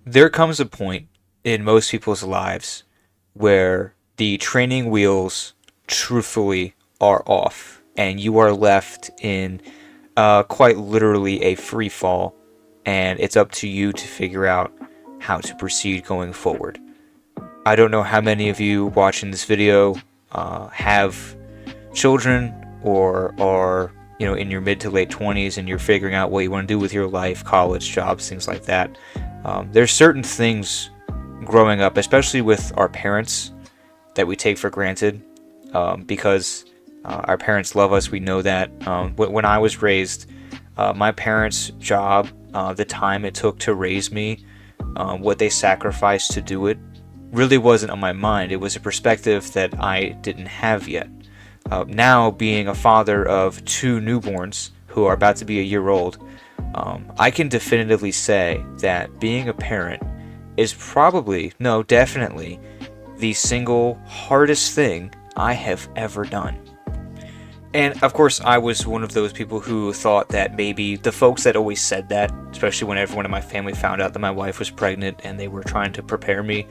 There comes a point in most people's lives where the training wheels truthfully are off and you are left in quite literally a free fall, and it's up to you to figure out how to proceed going forward. I don't know how many of you watching this video have children or are in your mid to late 20s and you're figuring out what you want to do with your life, college, jobs, things like that. There's certain things growing up, especially with our parents, that we take for granted because our parents love us. We know that. When I was raised, my parents' job, the time it took to raise me, what they sacrificed to do it, really wasn't on my mind. It was a perspective that I didn't have yet. Now, being a father of two newborns who are about to be a year old, I can definitively say that being a parent is probably, no, definitely, the single hardest thing I have ever done. And of course, I was one of those people who thought that maybe the folks that always said that, especially when everyone in my family found out that my wife was pregnant and they were trying to prepare me,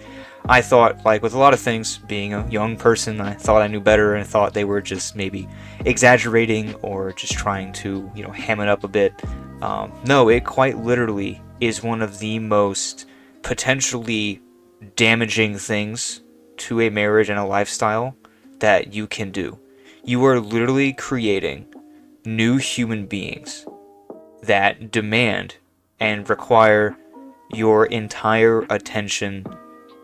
I thought, like with a lot of things, being a young person, I thought I knew better and thought they were just maybe exaggerating or just trying to, ham it up a bit. No, it quite literally is one of the most potentially damaging things to a marriage and a lifestyle that you can do. You are literally creating new human beings that demand and require your entire attention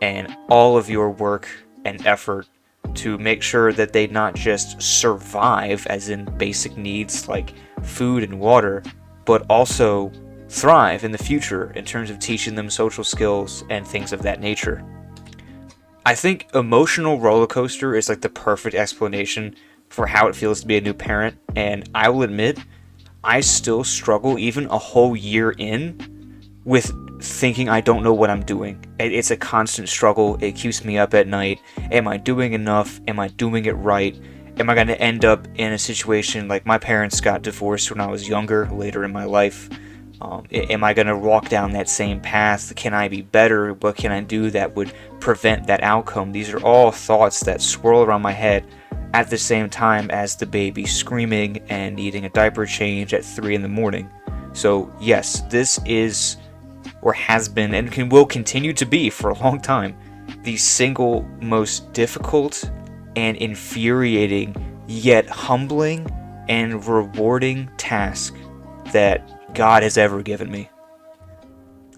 and all of your work and effort to make sure that they not just survive, as in basic needs like food and water, but also thrive in the future in terms of teaching them social skills and things of that nature. I think emotional roller coaster is like the perfect explanation for how it feels to be a new parent, and I will admit, I still struggle even a whole year in with thinking I don't know what I'm doing. It's a constant struggle. It keeps me up at night. Am I doing enough? Am I doing it right? Am I going to end up in a situation like my parents got divorced when I was younger, later in my life? Am I going to walk down that same path? Can I be better? What can I do that would prevent that outcome? These are all thoughts that swirl around my head at the same time as the baby screaming and needing a diaper change at 3 in the morning. So yes, this is, or has been, and will continue to be for a long time, the single most difficult and infuriating, yet humbling and rewarding task that God has ever given me.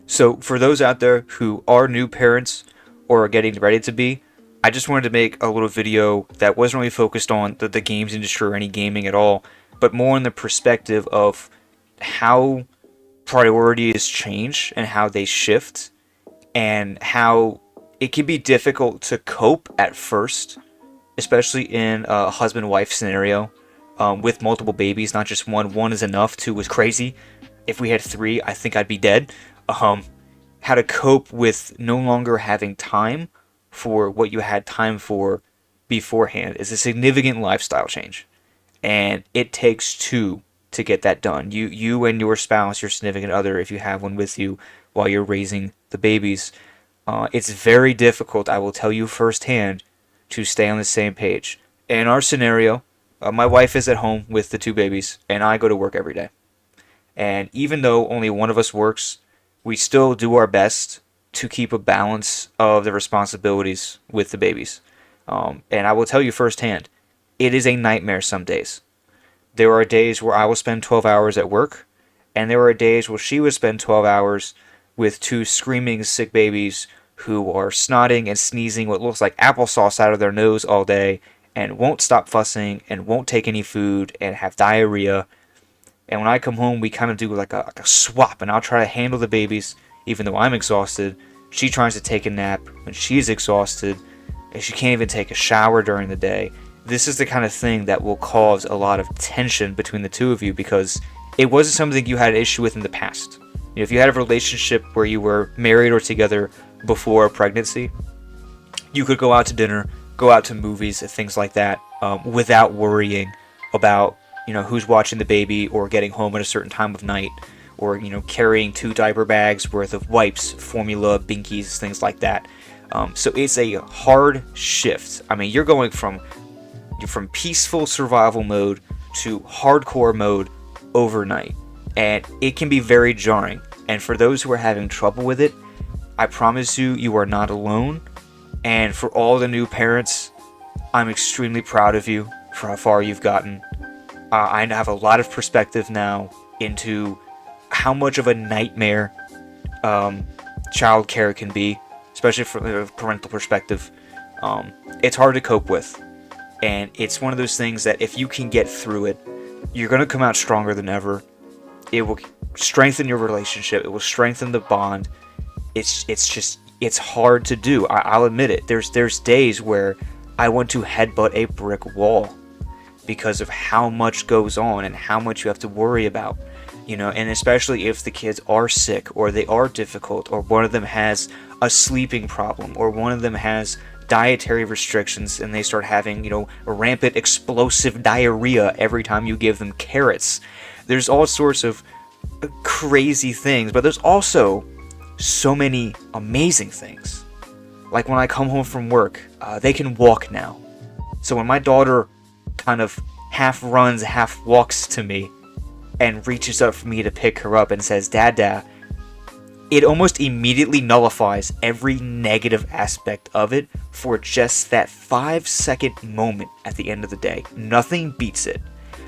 So for those out there who are new parents or are getting ready to be, I just wanted to make a little video that wasn't really focused on the games industry or any gaming at all, but more in the perspective of how priorities change and how they shift, and how it can be difficult to cope at first, especially in a husband-wife scenario with multiple babies, not just one. One is enough, two was crazy. If we had three, I think I'd be dead. How to cope with no longer having time for what you had time for beforehand is a significant lifestyle change, and it takes two to get that done. You and your spouse, your significant other, if you have one with you while you're raising the babies, it's very difficult, I will tell you firsthand, to stay on the same page. In our scenario, my wife is at home with the two babies, and I go to work every day. And even though only one of us works, we still do our best to keep a balance of the responsibilities with the babies. And I will tell you firsthand, it is a nightmare some days. There are days where I will spend 12 hours at work, and there are days where she would spend 12 hours with two screaming sick babies who are snotting and sneezing what looks like applesauce out of their nose all day and won't stop fussing and won't take any food and have diarrhea. And when I come home, we kind of do like a swap, and I'll try to handle the babies even though I'm exhausted. She tries to take a nap when she's exhausted, and she can't even take a shower during the day. This is the kind of thing that will cause a lot of tension between the two of you because it wasn't something you had an issue with in the past. If you had a relationship where you were married or together before pregnancy, you could go out to dinner, go out to movies, and things like that, without worrying about who's watching the baby or getting home at a certain time of night or carrying 2 diaper bags worth of wipes, formula, binkies, things like that. So it's a hard shift. I mean, you're going from peaceful survival mode to hardcore mode overnight, and it can be very jarring. And for those who are having trouble with it, I promise you are not alone. And for all the new parents, I'm extremely proud of you for how far you've gotten. I have a lot of perspective now into how much of a nightmare childcare can be, especially from a parental perspective. It's hard to cope with, and it's one of those things that if you can get through it, you're going to come out stronger than ever. It will strengthen your relationship. It will strengthen the bond. It's hard to do. I'll admit it. There's days where I want to headbutt a brick wall because of how much goes on and how much you have to worry about. And especially if the kids are sick, or they are difficult, or one of them has a sleeping problem, or one of them has dietary restrictions and they start having, rampant explosive diarrhea every time you give them carrots. There's all sorts of crazy things, but there's also so many amazing things. Like when I come home from work, they can walk now. So when my daughter kind of half runs, half walks to me and reaches up for me to pick her up and says, "Dada," it almost immediately nullifies every negative aspect of it for just that 5-second moment at the end of the day. Nothing beats it.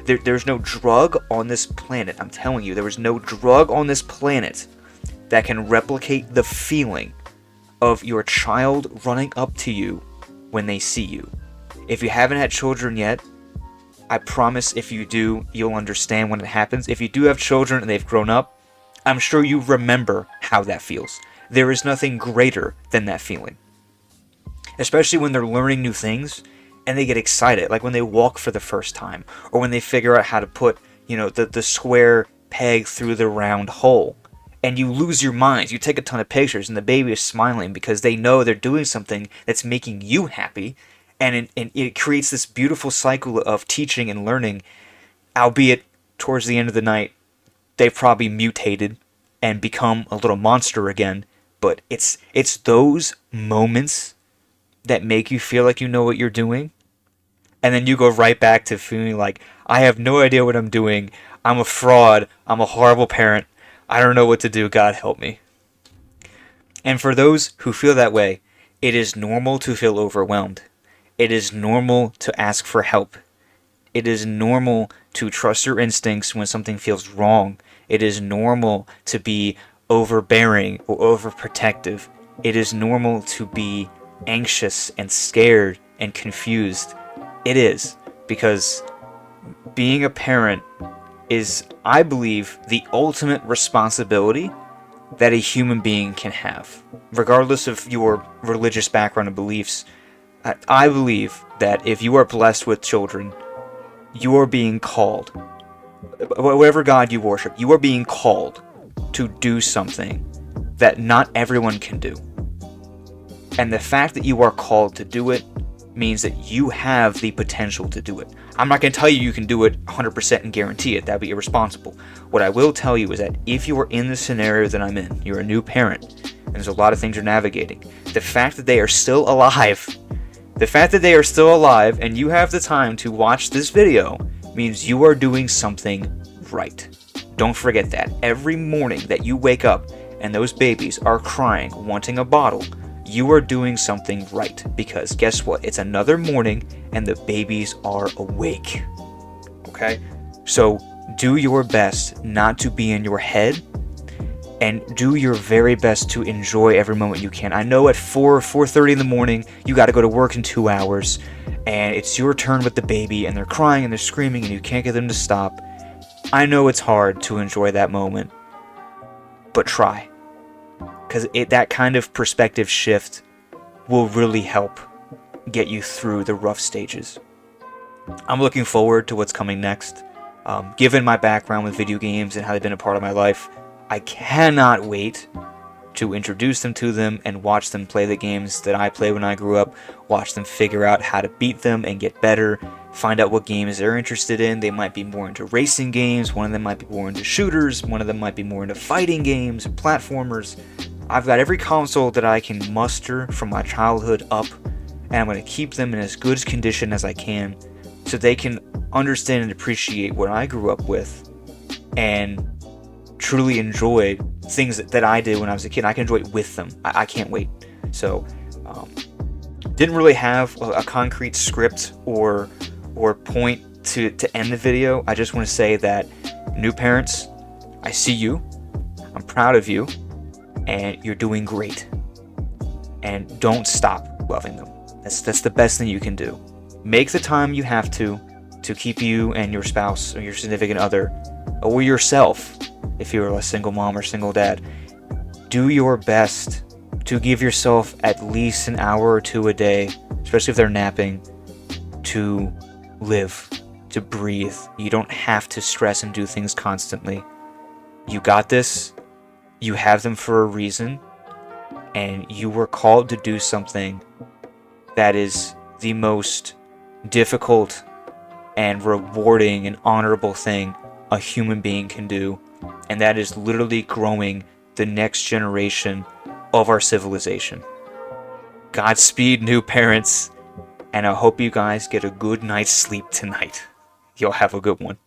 There's no drug on this planet. I'm telling you, there is no drug on this planet that can replicate the feeling of your child running up to you when they see you. If you haven't had children yet, I promise if you do, you'll understand when it happens. If you do have children and they've grown up, I'm sure you remember how that feels. There is nothing greater than that feeling. Especially when they're learning new things and they get excited, like when they walk for the first time, or when they figure out how to put, the square peg through the round hole. And you lose your mind. You take a ton of pictures and the baby is smiling because they know they're doing something that's making you happy. And it creates this beautiful cycle of teaching and learning, albeit towards the end of the night, they've probably mutated and become a little monster again. But it's those moments that make you feel like you know what you're doing. And then you go right back to feeling like, I have no idea what I'm doing. I'm a fraud. I'm a horrible parent. I don't know what to do. God help me. And for those who feel that way, it is normal to feel overwhelmed. It is normal to ask for help. It is normal to trust your instincts when something feels wrong. It is normal to be overbearing or overprotective. It is normal to be anxious and scared and confused. It is, because being a parent is, I believe, the ultimate responsibility that a human being can have. Regardless of your religious background and beliefs, I believe that if you are blessed with children, you are being called, whatever God you worship, you are being called to do something that not everyone can do. And the fact that you are called to do it means that you have the potential to do it. I'm not going to tell you you can do it 100% and guarantee it. That would be irresponsible. What I will tell you is that if you are in the scenario that I'm in, you're a new parent, and there's a lot of things you're navigating, the fact that they are still alive, and you have the time to watch this video means you are doing something right. Don't forget that. Every morning that you wake up and those babies are crying, wanting a bottle, you are doing something right, because guess what? It's another morning and the babies are awake. Okay? So do your best not to be in your head, and do your very best to enjoy every moment you can. I know at 4:30 in the morning, you got to go to work in 2 hours, and it's your turn with the baby, and they're crying and they're screaming and you can't get them to stop. I know it's hard to enjoy that moment, but try. Because that kind of perspective shift will really help get you through the rough stages. I'm looking forward to what's coming next. Given my background with video games and how they've been a part of my life, I cannot wait to introduce them to them and watch them play the games that I played when I grew up, watch them figure out how to beat them and get better, find out what games they're interested in. They might be more into racing games, one of them might be more into shooters, one of them might be more into fighting games, platformers. I've got every console that I can muster from my childhood up, and I'm going to keep them in as good condition as I can so they can understand and appreciate what I grew up with and truly enjoy things that I did when I was a kid. I can enjoy it with them. I can't wait. So, didn't really have a concrete script or point to end the video. I just want to say that new parents, I see you. I'm proud of you. And you're doing great. And don't stop loving them. That's the best thing you can do. Make the time you have to keep you and your spouse or your significant other or yourself, if you're a single mom or single dad, do your best to give yourself at least an hour or two a day, especially if they're napping, to live, to breathe. You don't have to stress and do things constantly. You got this. You have them for a reason, and you were called to do something that is the most difficult and rewarding and honorable thing a human being can do, and that is literally growing the next generation of our civilization. Godspeed, new parents, and I hope you guys get a good night's sleep tonight. You'll have a good one.